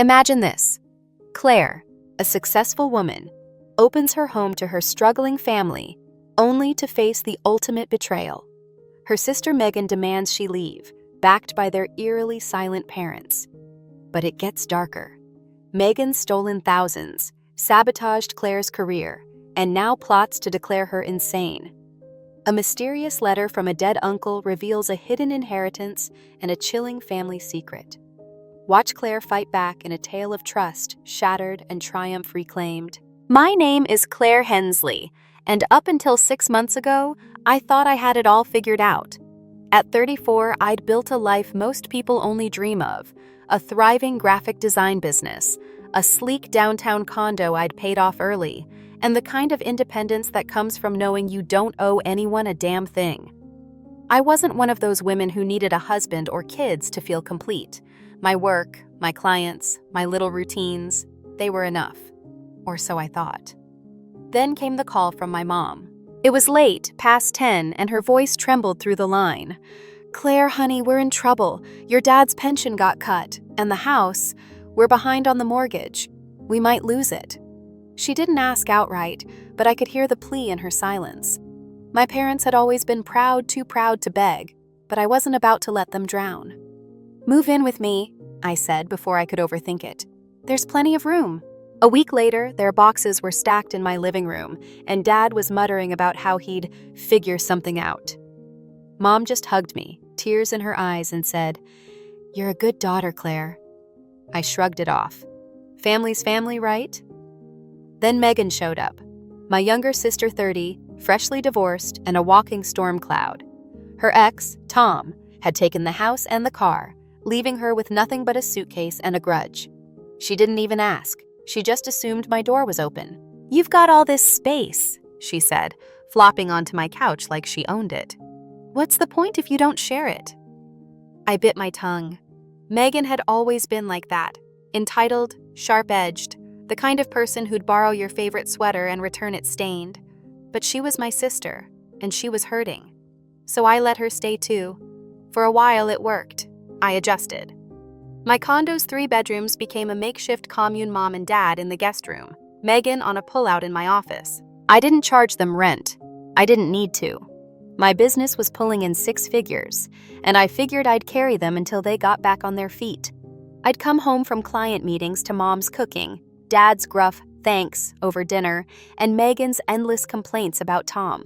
Imagine this. Claire, a successful woman, opens her home to her struggling family, only to face the ultimate betrayal. Her sister Megan demands she leave, backed by their eerily silent parents. But it gets darker. Megan's stolen thousands, sabotaged Claire's career, and now plots to declare her insane. A mysterious letter from a dead uncle reveals a hidden inheritance and a chilling family secret. Watch Claire fight back in a tale of trust, shattered, and triumph reclaimed. My name is Claire Hensley, and up until 6 months ago, I thought I had it all figured out. At 34, I'd built a life most people only dream of, a thriving graphic design business, a sleek downtown condo I'd paid off early, and the kind of independence that comes from knowing you don't owe anyone a damn thing. I wasn't one of those women who needed a husband or kids to feel complete. My work, my clients, my little routines, they were enough. Or so I thought. Then came the call from my mom. It was late, past 10, and her voice trembled through the line. "Claire, honey, we're in trouble. Your dad's pension got cut, and the house, we're behind on the mortgage. We might lose it." She didn't ask outright, but I could hear the plea in her silence. My parents had always been proud, too proud to beg, but I wasn't about to let them drown. "Move in with me," I said before I could overthink it. "There's plenty of room." A week later, their boxes were stacked in my living room, and Dad was muttering about how he'd figure something out. Mom just hugged me, tears in her eyes, and said, "You're a good daughter, Claire." I shrugged it off. Family's family, right? Then Megan showed up. My younger sister, 30, freshly divorced, and a walking storm cloud. Her ex, Tom, had taken the house and the car, leaving her with nothing but a suitcase and a grudge. She didn't even ask. She just assumed my door was open. "You've got all this space," she said, flopping onto my couch like she owned it. "What's the point if you don't share it?" I bit my tongue. Megan had always been like that, entitled, sharp-edged, the kind of person who'd borrow your favorite sweater and return it stained. But she was my sister, and she was hurting. So I let her stay too. For a while it worked. I adjusted. My condo's 3 bedrooms became a makeshift commune mom and dad in the guest room, Megan on a pullout in my office. I didn't charge them rent. I didn't need to. My business was pulling in 6 figures, and I figured I'd carry them until they got back on their feet. I'd come home from client meetings to Mom's cooking, Dad's gruff thanks over dinner, and Megan's endless complaints about Tom.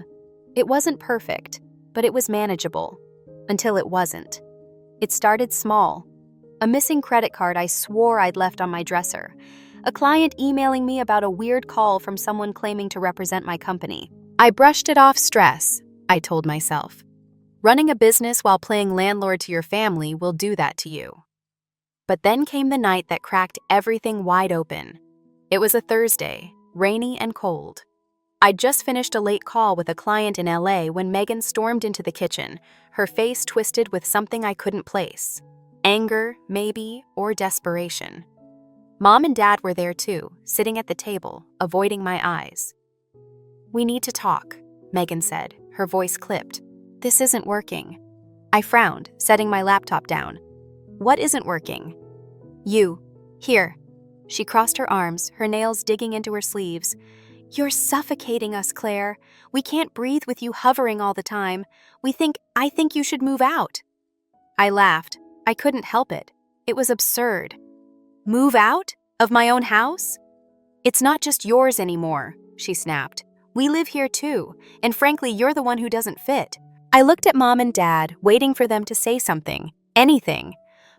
It wasn't perfect, but it was manageable. Until it wasn't. It started small. A missing credit card I swore I'd left on my dresser. A client emailing me about a weird call from someone claiming to represent my company. I brushed it off stress, I told myself. Running a business while playing landlord to your family will do that to you. But then came the night that cracked everything wide open. It was a Thursday, rainy and cold. I'd just finished a late call with a client in LA when Megan stormed into the kitchen, her face twisted with something I couldn't place. Anger, maybe, or desperation. Mom and Dad were there too, sitting at the table, avoiding my eyes. "We need to talk," Megan said, her voice clipped. "This isn't working." I frowned, setting my laptop down. "What isn't working?" "You. Here." She crossed her arms, her nails digging into her sleeves. "You're suffocating us, Claire. We can't breathe with you hovering all the time. I think you should move out." I laughed. I couldn't help it. It was absurd. "Move out? Of my own house?" "It's not just yours anymore," she snapped. "We live here too, and frankly, you're the one who doesn't fit." I looked at Mom and Dad, waiting for them to say something, anything.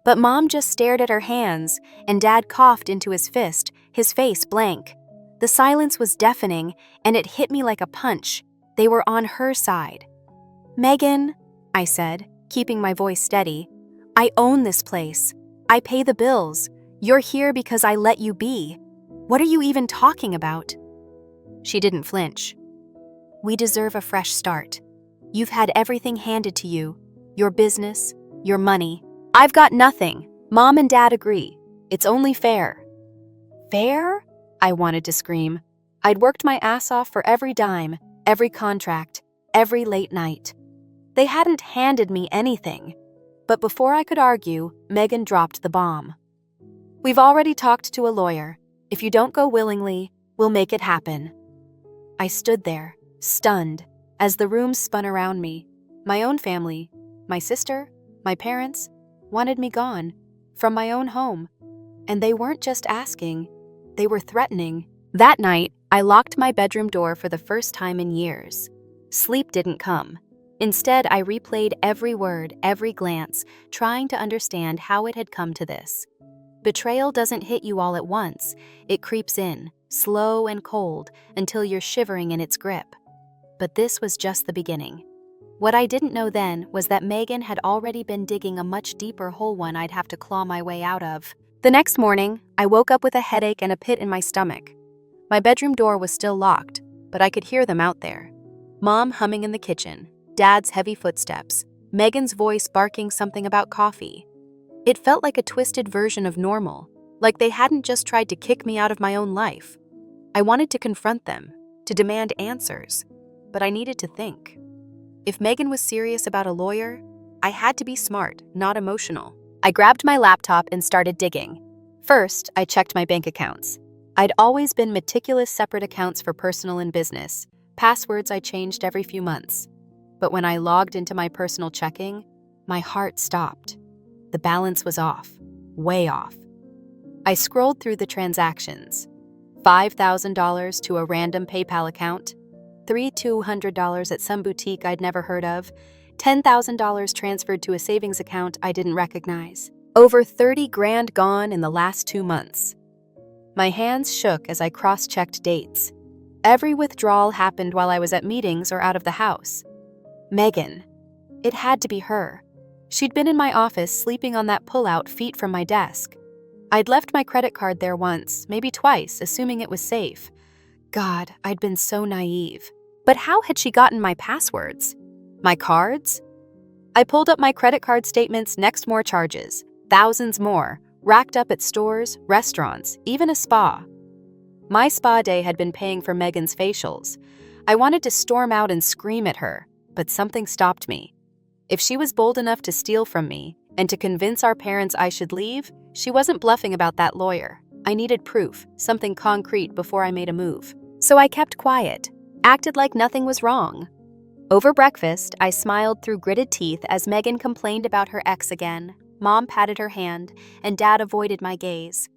But Mom just stared at her hands, and Dad coughed into his fist, his face blank. The silence was deafening, and it hit me like a punch. They were on her side. "Megan," I said, keeping my voice steady, "I own this place. I pay the bills. You're here because I let you be. What are you even talking about?" She didn't flinch. "We deserve a fresh start. You've had everything handed to you, your business, your money. I've got nothing. Mom and Dad agree. It's only fair." "Fair?" I wanted to scream. I'd worked my ass off for every dime, every contract, every late night. They hadn't handed me anything. But before I could argue, Megan dropped the bomb. We've already talked to a lawyer. If you don't go willingly, we'll make it happen. I stood there, stunned, as the room spun around me. My own family, my sister, my parents, wanted me gone, from my own home. And they weren't just asking, they were threatening. That night, I locked my bedroom door for the first time in years. Sleep didn't come. Instead, I replayed every word, every glance, trying to understand how it had come to this. Betrayal doesn't hit you all at once. It creeps in, slow and cold, until you're shivering in its grip. But this was just the beginning. What I didn't know then was that Megan had already been digging a much deeper hole, one I'd have to claw my way out of. The next morning, I woke up with a headache and a pit in my stomach. My bedroom door was still locked, but I could hear them out there. Mom humming in the kitchen, Dad's heavy footsteps, Megan's voice barking something about coffee. It felt like a twisted version of normal, like they hadn't just tried to kick me out of my own life. I wanted to confront them, to demand answers, but I needed to think. If Megan was serious about a lawyer, I had to be smart, not emotional. I grabbed my laptop and started digging. First, I checked my bank accounts. I'd always been meticulous, separate accounts for personal and business. Passwords I changed every few months. But when I logged into my personal checking, my heart stopped. The balance was off, way off. I scrolled through the transactions. $5,000 to a random PayPal account, $200 at some boutique I'd never heard of, $10,000 transferred to a savings account I didn't recognize. Over 30 grand gone in the last 2 months. My hands shook as I cross-checked dates. Every withdrawal happened while I was at meetings or out of the house. Megan. It had to be her. She'd been in my office sleeping on that pull-out feet from my desk. I'd left my credit card there once, maybe twice, assuming it was safe. God, I'd been so naive. But how had she gotten my passwords? My cards? I pulled up my credit card statements, next more charges. Thousands more, racked up at stores, restaurants, even a spa. My spa day had been paying for Megan's facials. I wanted to storm out and scream at her, but something stopped me. If she was bold enough to steal from me and to convince our parents I should leave, she wasn't bluffing about that lawyer. I needed proof, something concrete before I made a move. So I kept quiet, acted like nothing was wrong. Over breakfast, I smiled through gritted teeth as Megan complained about her ex again. Mom patted her hand, and Dad avoided my gaze.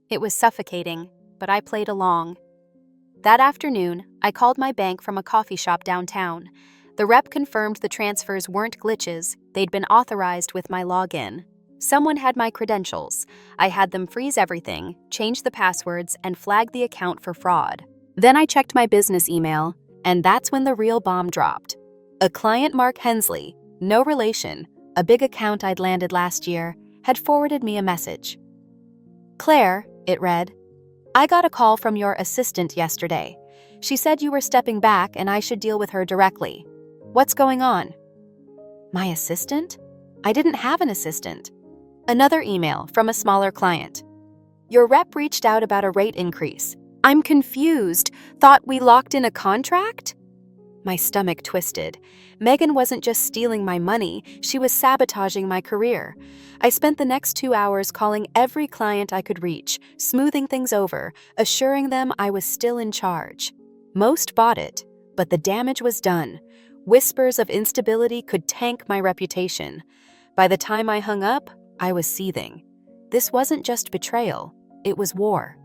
It was suffocating, but I played along. That afternoon, I called my bank from a coffee shop downtown. The rep confirmed the transfers weren't glitches, they'd been authorized with my login. Someone had my credentials. I had them freeze everything, change the passwords, and flag the account for fraud. Then I checked my business email, and that's when the real bomb dropped. A client, Mark Hensley, no relation, a big account I'd landed last year, had forwarded me a message. Claire, it read, I got a call from your assistant yesterday. She said you were stepping back and I should deal with her directly. What's going on? My assistant? I didn't have an assistant. Another email from a smaller client. Your rep reached out about a rate increase. I'm confused. Thought we locked in a contract? My stomach twisted. Megan wasn't just stealing my money, she was sabotaging my career. I spent the next 2 hours calling every client I could reach, smoothing things over, assuring them I was still in charge. Most bought it, but the damage was done. Whispers of instability could tank my reputation. By the time I hung up, I was seething. This wasn't just betrayal, it was war.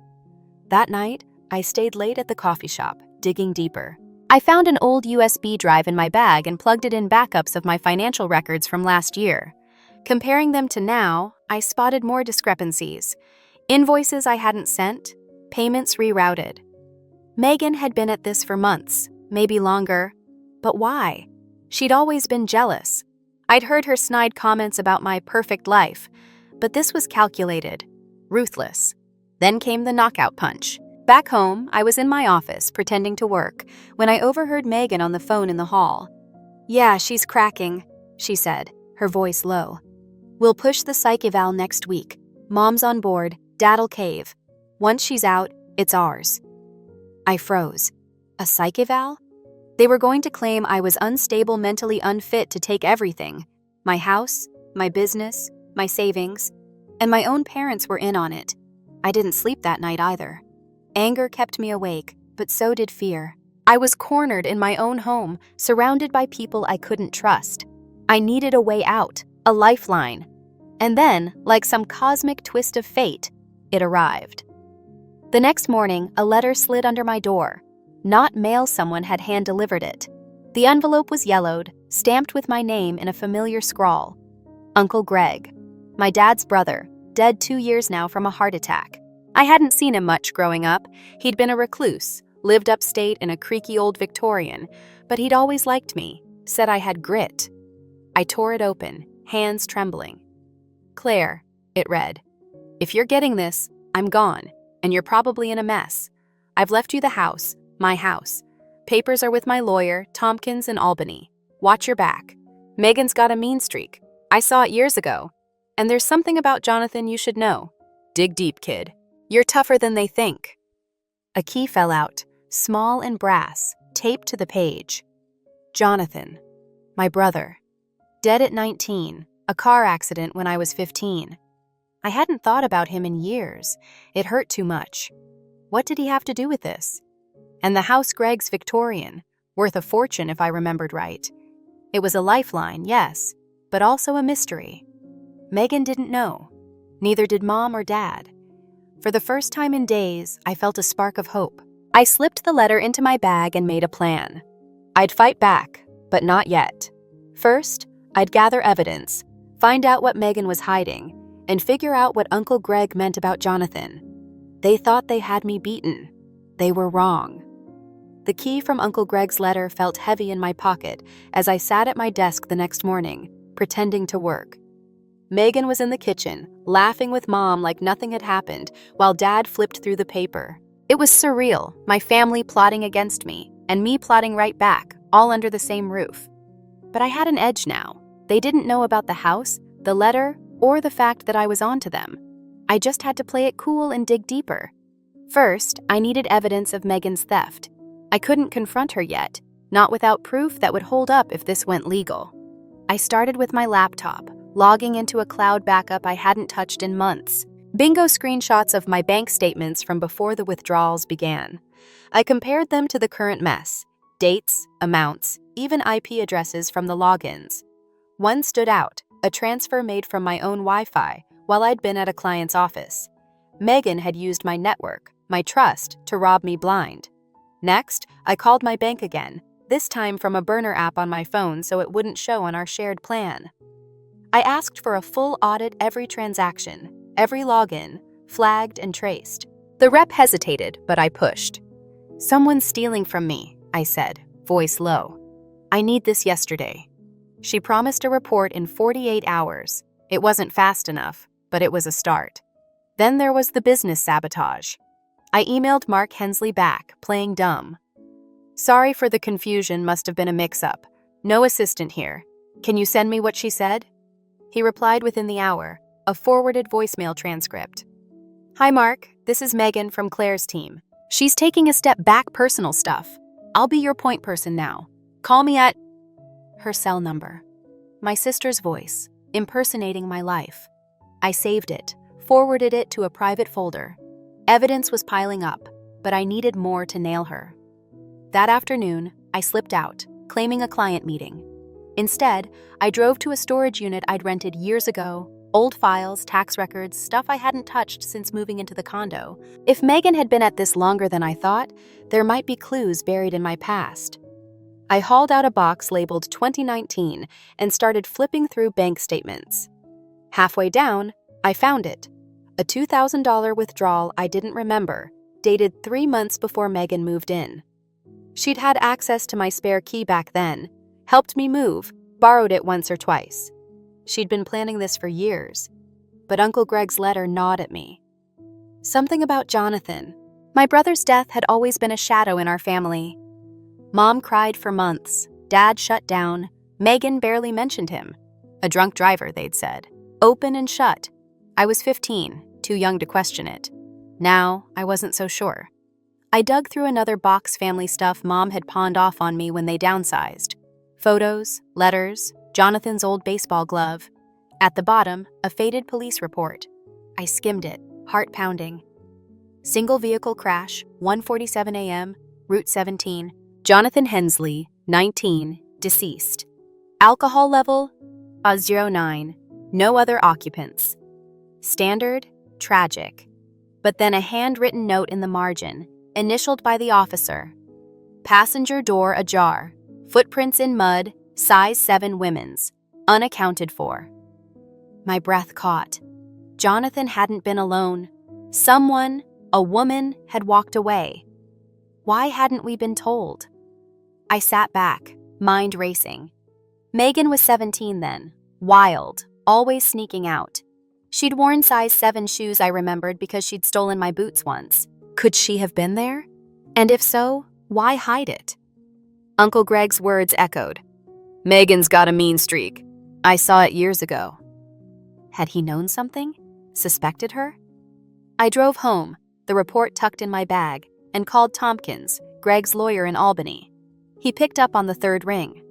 That night, I stayed late at the coffee shop, digging deeper. I found an old USB drive in my bag and plugged it in backups of my financial records from last year. Comparing them to now, I spotted more discrepancies. Invoices I hadn't sent, payments rerouted. Megan had been at this for months, maybe longer. But why? She'd always been jealous. I'd heard her snide comments about my perfect life, but this was calculated, ruthless. Then came the knockout punch. Back home, I was in my office, pretending to work, when I overheard Megan on the phone in the hall. Yeah, she's cracking, she said, her voice low. We'll push the psych eval next week. Mom's on board, Dad'll cave. Once she's out, it's ours. I froze. A psych eval? They were going to claim I was unstable, mentally unfit to take everything. My house, my business, my savings, and my own parents were in on it. I didn't sleep that night either. Anger kept me awake, but so did fear. I was cornered in my own home, surrounded by people I couldn't trust. I needed a way out, a lifeline. And then, like some cosmic twist of fate, it arrived. The next morning, a letter slid under my door. Not mail, someone had hand-delivered it. The envelope was yellowed, stamped with my name in a familiar scrawl. Uncle Greg, my dad's brother, dead 2 years now from a heart attack. I hadn't seen him much growing up. He'd been a recluse, lived upstate in a creaky old Victorian, but he'd always liked me, said I had grit. I tore it open, hands trembling. Claire, it read, if you're getting this, I'm gone, and you're probably in a mess. I've left you the house, my house. Papers are with my lawyer, Tompkins in Albany. Watch your back. Megan's got a mean streak. I saw it years ago. And there's something about Jonathan you should know. Dig deep, kid. You're tougher than they think. A key fell out, small and brass, taped to the page. Jonathan, my brother. Dead at 19, a car accident when I was 15. I hadn't thought about him in years. It hurt too much. What did he have to do with this? And the house Greg's Victorian, worth a fortune if I remembered right. It was a lifeline, yes, but also a mystery. Megan didn't know. Neither did Mom or Dad. For the first time in days, I felt a spark of hope. I slipped the letter into my bag and made a plan. I'd fight back, but not yet. First, I'd gather evidence, find out what Megan was hiding, and figure out what Uncle Greg meant about Jonathan. They thought they had me beaten. They were wrong. The key from Uncle Greg's letter felt heavy in my pocket as I sat at my desk the next morning, pretending to work. Megan was in the kitchen, laughing with Mom like nothing had happened, while Dad flipped through the paper. It was surreal, my family plotting against me, and me plotting right back, all under the same roof. But I had an edge now. They didn't know about the house, the letter, or the fact that I was onto them. I just had to play it cool and dig deeper. First, I needed evidence of Megan's theft. I couldn't confront her yet, not without proof that would hold up if this went legal. I started with my laptop, logging into a cloud backup I hadn't touched in months. Bingo screenshots of my bank statements from before the withdrawals began. I compared them to the current mess, dates, amounts, even IP addresses from the logins. One stood out, a transfer made from my own Wi-Fi while I'd been at a client's office. Megan had used my network, my trust, to rob me blind. Next, I called my bank again, this time from a burner app on my phone so it wouldn't show on our shared plan. I asked for a full audit every transaction, every login, flagged and traced. The rep hesitated, but I pushed. Someone's stealing from me, I said, voice low. I need this yesterday. She promised a report in 48 hours. It wasn't fast enough, but it was a start. Then there was the business sabotage. I emailed Mark Hensley back, playing dumb. Sorry for the confusion, must have been a mix-up. No assistant here. Can you send me what she said? He replied within the hour, a forwarded voicemail transcript. Hi Mark, this is Megan from Claire's team. She's taking a step back, personal stuff. I'll be your point person now. Call me at... Her cell number. My sister's voice, impersonating my life. I saved it, forwarded it to a private folder. Evidence was piling up, but I needed more to nail her. That afternoon, I slipped out, claiming a client meeting. Instead, I drove to a storage unit I'd rented years ago, old files, tax records, stuff I hadn't touched since moving into the condo. If Megan had been at this longer than I thought, there might be clues buried in my past. I hauled out a box labeled 2019 and started flipping through bank statements. Halfway down, I found it. A $2,000 withdrawal I didn't remember, dated 3 months before Megan moved in. She'd had access to my spare key back then, helped me move, borrowed it once or twice. She'd been planning this for years, but Uncle Greg's letter gnawed at me. Something about Jonathan. My brother's death had always been a shadow in our family. Mom cried for months, Dad shut down, Megan barely mentioned him. A drunk driver, they'd said. Open and shut. I was 15, too young to question it. Now, I wasn't so sure. I dug through another box family stuff Mom had pawned off on me when they downsized. Photos, letters, Jonathan's old baseball glove. At the bottom, a faded police report. I skimmed it, heart pounding. Single vehicle crash, 1:47 a.m., Route 17. Jonathan Hensley, 19, deceased. Alcohol level, 0.09. No other occupants. Standard, tragic. But then a handwritten note in the margin, initialed by the officer. Passenger door ajar. Footprints in mud, size 7 women's. Unaccounted for. My breath caught. Jonathan hadn't been alone. Someone, a woman, had walked away. Why hadn't we been told? I sat back, mind racing. Megan was 17 then, wild, always sneaking out. She'd worn size 7 shoes, I remembered, because she'd stolen my boots once. Could she have been there? And if so, why hide it? Uncle Greg's words echoed. Megan's got a mean streak. I saw it years ago. Had he known something? Suspected her? I drove home, the report tucked in my bag, and called Tompkins, Greg's lawyer in Albany. He picked up on the third ring.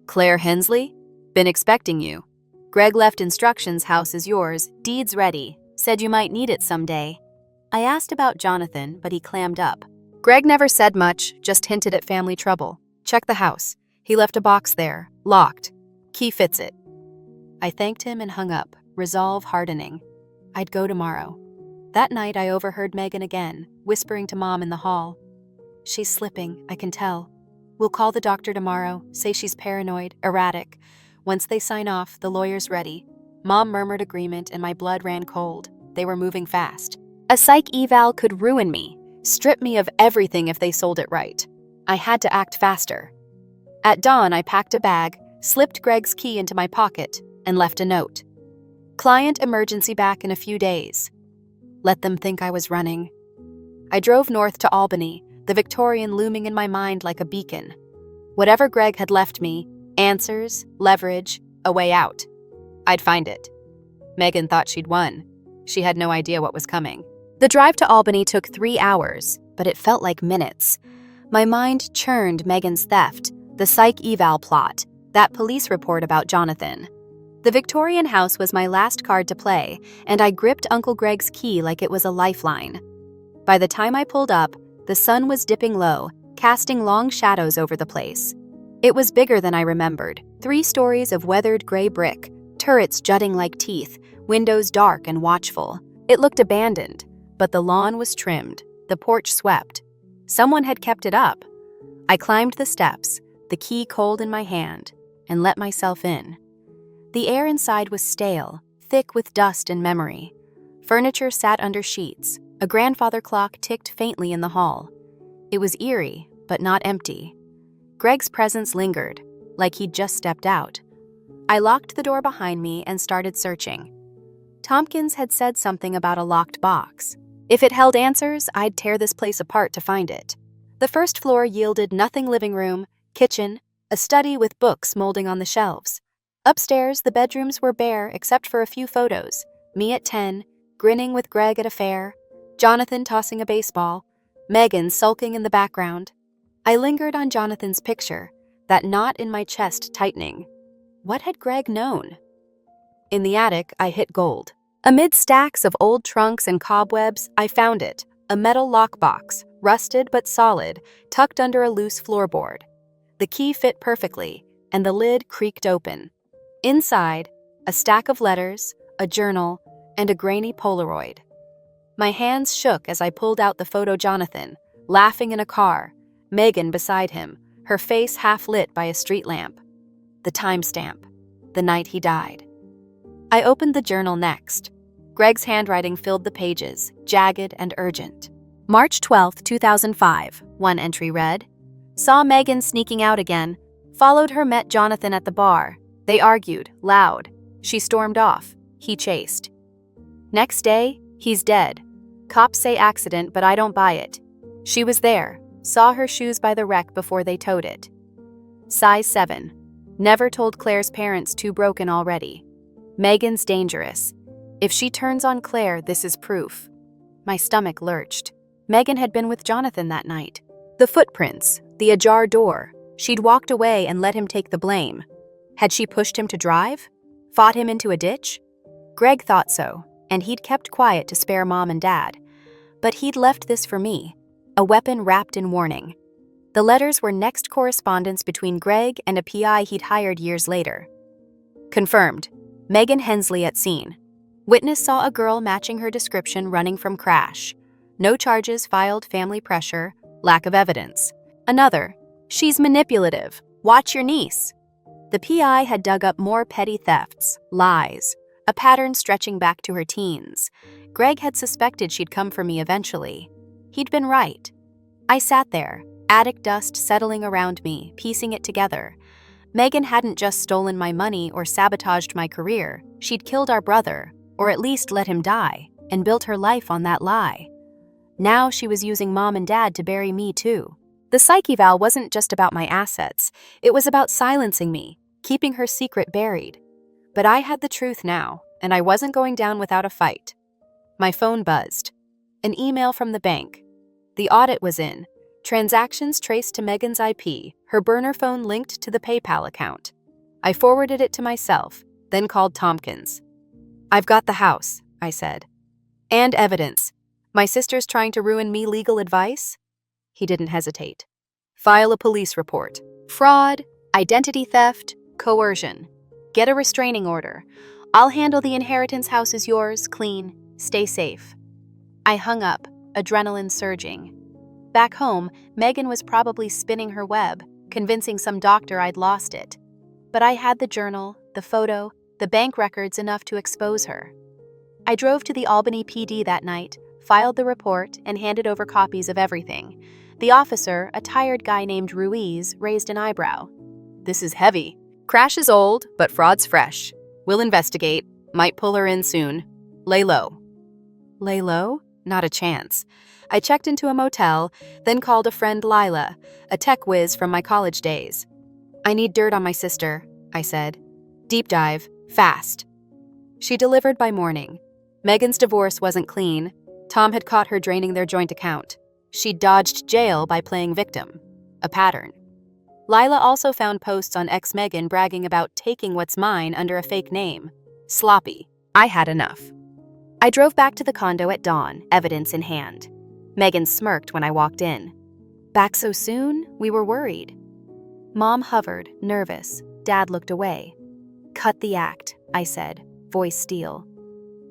Claire Hensley? Been expecting you. Greg left instructions, house is yours, deeds ready, said you might need it someday. I asked about Jonathan, but he clammed up. Greg never said much, just hinted at family trouble. Check the house. He left a box there, locked. Key fits it. I thanked him and hung up, resolve hardening. I'd go tomorrow. That night I overheard Megan again, whispering to Mom in the hall. She's slipping, I can tell. We'll call the doctor tomorrow, say she's paranoid, erratic. Once they sign off, the lawyer's ready. Mom murmured agreement and my blood ran cold. They were moving fast. A psych eval could ruin me, strip me of everything if they sold it right. I had to act faster. At dawn, I packed a bag, slipped Greg's key into my pocket, and left a note. Client emergency back in a few days. Let them think I was running. I drove north to Albany, the Victorian looming in my mind like a beacon. Whatever Greg had left me, answers, leverage, a way out. I'd find it. Megan thought she'd won. She had no idea what was coming. The drive to Albany took 3 hours, but it felt like minutes. My mind churned Megan's theft, the psych eval plot, that police report about Jonathan. The Victorian house was my last card to play, and I gripped Uncle Greg's key like it was a lifeline. By the time I pulled up, the sun was dipping low, casting long shadows over the place. It was bigger than I remembered, 3 stories of weathered gray brick, turrets jutting like teeth, windows dark and watchful. It looked abandoned, but the lawn was trimmed, the porch swept. Someone had kept it up. I climbed the steps, the key cold in my hand, and let myself in. The air inside was stale, thick with dust and memory. Furniture sat under sheets. A grandfather clock ticked faintly in the hall. It was eerie, but not empty. Greg's presence lingered, like he'd just stepped out. I locked the door behind me and started searching. Tompkins had said something about a locked box. If it held answers, I'd tear this place apart to find it. The first floor yielded nothing: living room, kitchen, a study with books molding on the shelves. Upstairs, the bedrooms were bare except for a few photos. Me at 10, grinning with Greg at a fair, Jonathan tossing a baseball, Megan sulking in the background. I lingered on Jonathan's picture, that knot in my chest tightening. What had Greg known? In the attic, I hit gold. Amid stacks of old trunks and cobwebs, I found it, a metal lockbox, rusted but solid, tucked under a loose floorboard. The key fit perfectly, and the lid creaked open. Inside, a stack of letters, a journal, and a grainy Polaroid. My hands shook as I pulled out the photo. Jonathan, laughing in a car, Megan beside him, her face half lit by a street lamp. The timestamp, the night he died. I opened the journal next. Greg's handwriting filled the pages, jagged and urgent. March 12, 2005, one entry read. Saw Megan sneaking out again. Followed her, met Jonathan at the bar. They argued, loud. She stormed off. He chased. Next day, he's dead. Cops say accident, but I don't buy it. She was there. Saw her shoes by the wreck before they towed it. Size 7. Never told Claire's parents, too broken already. Megan's dangerous. If she turns on Claire, this is proof. My stomach lurched. Megan had been with Jonathan that night. The footprints, the ajar door. She'd walked away and let him take the blame. Had she pushed him to drive? Fought him into a ditch? Greg thought so, and he'd kept quiet to spare Mom and Dad. But he'd left this for me, a weapon wrapped in warning. The letters were next correspondence between Greg and a PI he'd hired years later. Confirmed. Megan Hensley at scene. Witness saw a girl matching her description running from crash. No charges filed, family pressure, lack of evidence. Another. She's manipulative. Watch your niece. The PI had dug up more petty thefts, lies, a pattern stretching back to her teens. Greg had suspected she'd come for me eventually. He'd been right. I sat there, attic dust settling around me, piecing it together. Megan hadn't just stolen my money or sabotaged my career. She'd killed our brother, or at least let him die, and built her life on that lie. Now she was using Mom and Dad to bury me too. The psych eval wasn't just about my assets. It was about silencing me, keeping her secret buried. But I had the truth now, and I wasn't going down without a fight. My phone buzzed. An email from the bank. The audit was in. Transactions traced to Megan's IP, her burner phone linked to the PayPal account. I forwarded it to myself, then called Tompkins. "I've got the house," I said. "And evidence. My sister's trying to ruin me. Legal advice?" He didn't hesitate. "File a police report. Fraud, identity theft, coercion. Get a restraining order. I'll handle the inheritance. House is yours, clean. Stay safe." I hung up, adrenaline surging. Back home, Megan was probably spinning her web, convincing some doctor I'd lost it. But I had the journal, the photo, the bank records enough to expose her. I drove to the Albany PD that night, filed the report, and handed over copies of everything. The officer, a tired guy named Ruiz, raised an eyebrow. "This is heavy. Crash is old, but fraud's fresh. We'll investigate. Might pull her in soon. Lay low." Lay low? Not a chance. I checked into a motel, then called a friend, Lila, a tech whiz from my college days. "I need dirt on my sister," I said. "Deep dive, fast." She delivered by morning. Megan's divorce wasn't clean. Tom had caught her draining their joint account. She dodged jail by playing victim. A pattern. Lila also found posts on ex-Megan bragging about taking what's mine under a fake name. Sloppy. I had enough. I drove back to the condo at dawn, evidence in hand. Megan smirked when I walked in. "Back so soon?" We were worried. Mom hovered, nervous. Dad looked away. "Cut the act," I said, voice steel.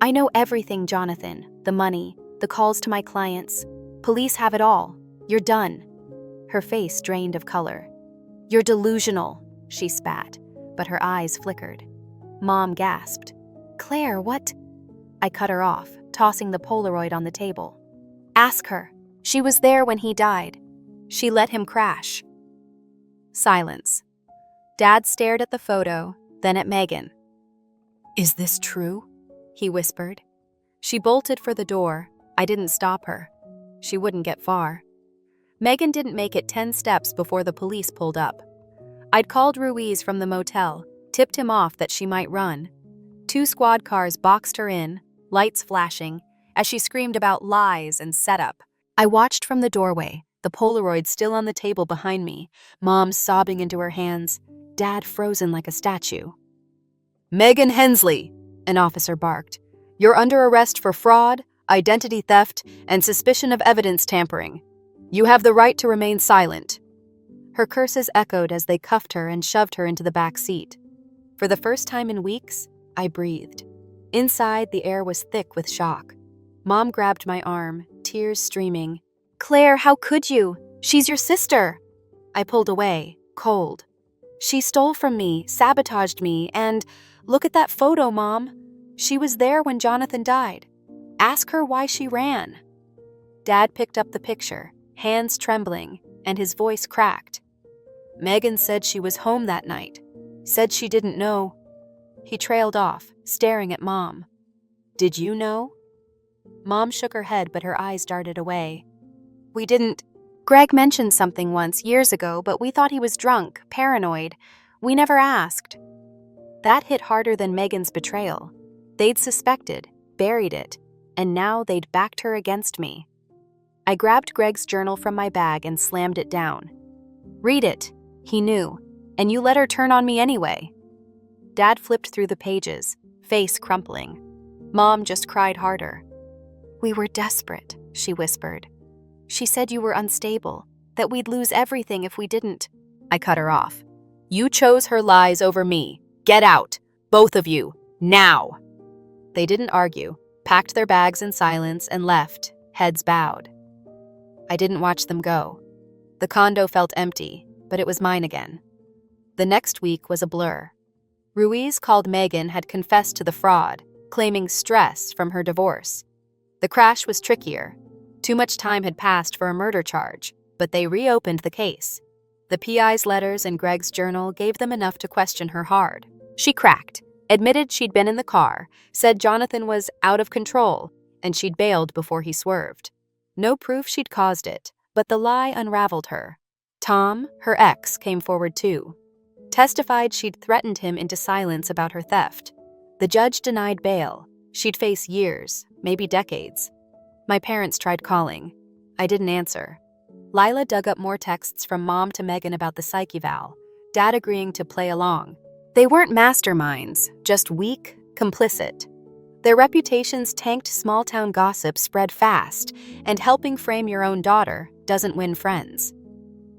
"I know everything, Jonathan. The money, the calls to my clients. Police have it all. You're done." Her face drained of color. "You're delusional," she spat, but her eyes flickered. Mom gasped. "Claire, what?" I cut her off, tossing the Polaroid on the table. "Ask her. She was there when he died. She let him crash." Silence. Dad stared at the photo, then at Megan. "Is this true?" he whispered. She bolted for the door. I didn't stop her. She wouldn't get far. Megan didn't make it 10 steps before the police pulled up. I'd called Ruiz from the motel, tipped him off that she might run. 2 squad cars boxed her in, lights flashing, as she screamed about lies and setup. I watched from the doorway, the Polaroid still on the table behind me, Mom sobbing into her hands, Dad frozen like a statue. "Megan Hensley," an officer barked. "You're under arrest for fraud, identity theft, and suspicion of evidence tampering. You have the right to remain silent." Her curses echoed as they cuffed her and shoved her into the back seat. For the first time in weeks, I breathed. Inside, the air was thick with shock. Mom grabbed my arm, tears streaming. "Claire, how could you? She's your sister." I pulled away, cold. "She stole from me, sabotaged me, and look at that photo, Mom. She was there when Jonathan died. Ask her why she ran." Dad picked up the picture, hands trembling, and his voice cracked. "Megan said she was home that night. Said she didn't know." He trailed off, staring at Mom. "Did you know?" Mom shook her head, but her eyes darted away. "We didn't. Greg mentioned something once, years ago, but we thought he was drunk, paranoid. We never asked." That hit harder than Megan's betrayal. They'd suspected, buried it, and now they'd backed her against me. I grabbed Greg's journal from my bag and slammed it down. "Read it," he knew, "and you let her turn on me anyway." Dad flipped through the pages, face crumpling. Mom just cried harder. "We were desperate," she whispered. "She said you were unstable, that we'd lose everything if we didn't." I cut her off. "You chose her lies over me. Get out, both of you, now." They didn't argue, packed their bags in silence, and left, heads bowed. I didn't watch them go. The condo felt empty, but it was mine again. The next week was a blur. Ruiz called Megan had confessed to the fraud, claiming stress from her divorce. The crash was trickier. Too much time had passed for a murder charge, but they reopened the case. The PI's letters and Greg's journal gave them enough to question her hard. She cracked, admitted she'd been in the car, said Jonathan was out of control, and she'd bailed before he swerved. No proof she'd caused it, but the lie unraveled her. Tom, her ex, came forward too. Testified she'd threatened him into silence about her theft. The judge denied bail. She'd face years, maybe decades. My parents tried calling. I didn't answer. Lila dug up more texts from Mom to Megan about the psych eval, Dad agreeing to play along. They weren't masterminds, just weak, complicit. Their reputations tanked small-town gossip spread fast, and helping frame your own daughter doesn't win friends.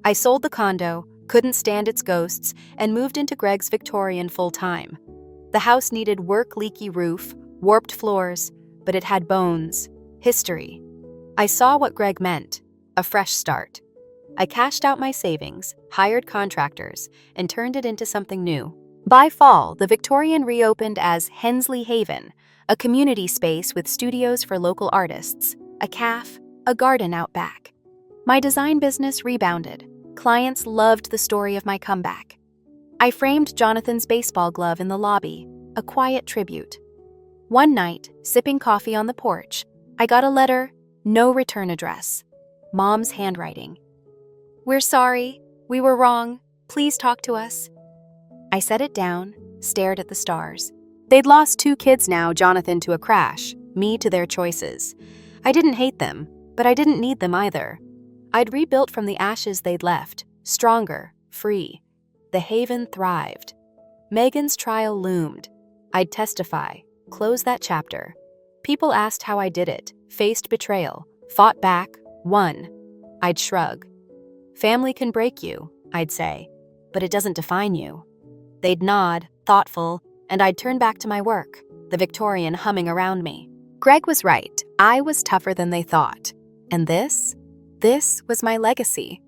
I sold the condo, couldn't stand its ghosts, and moved into Greg's Victorian full-time. The house needed work-leaky roof, warped floors, but it had bones, history. I saw what Greg meant, a fresh start. I cashed out my savings, hired contractors, and turned it into something new. By fall, the Victorian reopened as Hensley Haven, a community space with studios for local artists, a cafe, a garden out back. My design business rebounded. Clients loved the story of my comeback. I framed Jonathan's baseball glove in the lobby, a quiet tribute. One night, sipping coffee on the porch, I got a letter, no return address. Mom's handwriting. "We're sorry. We were wrong. Please talk to us." I set it down, stared at the stars. They'd lost 2 kids now, Jonathan to a crash, me to their choices. I didn't hate them, but I didn't need them either. I'd rebuilt from the ashes they'd left, stronger, free. The haven thrived. Megan's trial loomed. I'd testify, close that chapter. People asked how I did it, faced betrayal, fought back, won. I'd shrug. "Family can break you," I'd say, "but it doesn't define you." They'd nod, thoughtful, and I'd turn back to my work, the Victorian humming around me. Greg was right. I was tougher than they thought. And this was my legacy.